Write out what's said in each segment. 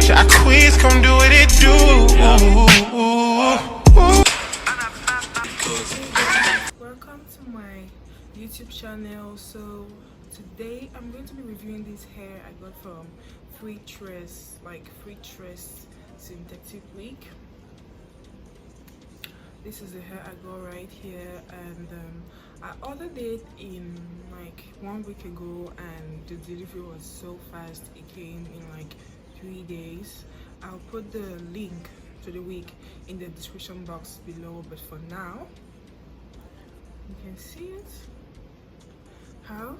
Shy quiz, come do what it do. Welcome to my YouTube channel. So today I'm going to be reviewing this hair I got from freetress synthetic wig. This is the hair I got right here, and I ordered it in like 1 week ago, and the delivery was so fast. It came in like 3 days. I'll put the link to the wig in the description box below, but for now you can see it, how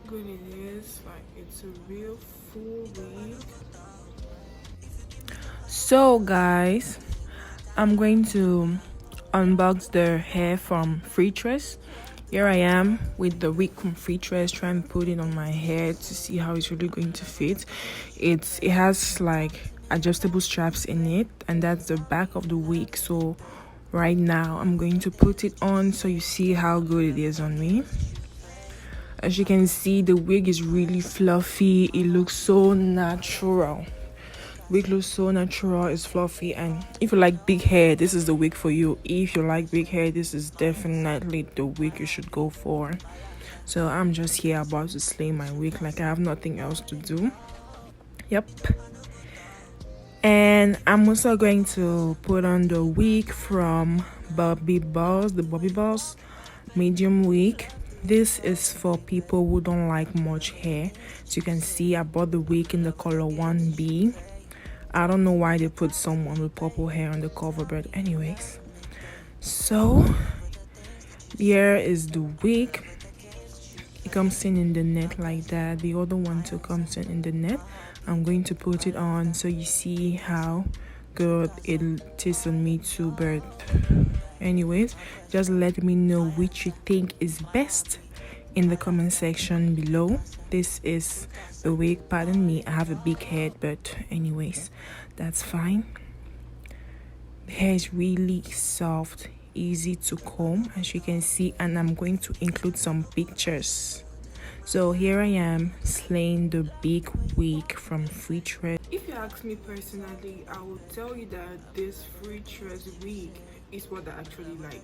good it is. Like, it's a real full wig. So guys, I'm going to unbox the hair from freetress. Here I am with the wig from freetress, trying to put it on my hair to see how it's really going to fit. It has like adjustable straps in it, and that's the back of the wig. So right now I'm going to put it on so you see how good it is on me. As you can see, the wig is really fluffy. It looks so natural. Wig looks so natural, it's fluffy, and if you like big hair, this is the wig for you. If you like big hair, this is definitely the wig you should go for. So I'm just here about to slay my wig, like I have nothing else to do. Yep. And I'm also going to put on the wig from Bobbi Boss, the Bobbi Boss medium wig. This is for people who don't like much hair. So you can see I bought the wig in the color 1B. I don't know why they put someone with purple hair on the cover, but anyways. So here is the wig. It comes in the net like that. The other one too comes in the net. I'm going to put it on so you see how good it tastes on me too. But anyways, just let me know which you think is best in the comment section below. This is the wig. Pardon me, I have a big head, but anyways, that's fine. The hair is really soft, easy to comb, as you can see, and I'm going to include some pictures. So here I am slaying the big wig from freetress. If you ask me personally, I will tell you that this freetress wig is what I actually like.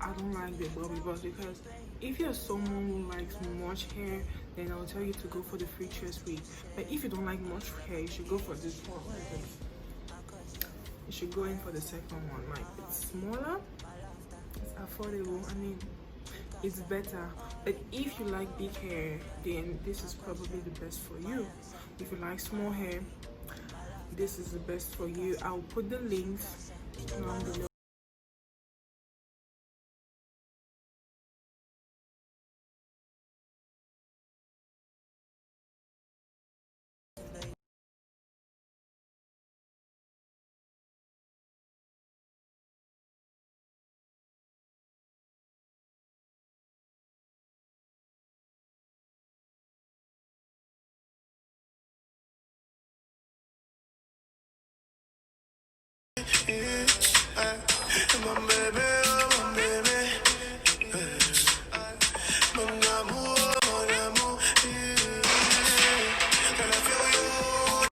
I don't like the Bobbi Boss, because if you're someone who likes much hair, then I'll tell you to go for the freetress wig. But if you don't like much hair, you should go for this one. You should go in for the second one. Like, it's smaller, it's affordable, I mean, it's better. But if you like big hair, then this is probably the best for you. If you like small hair, this is the best for you. I'll put the links down below.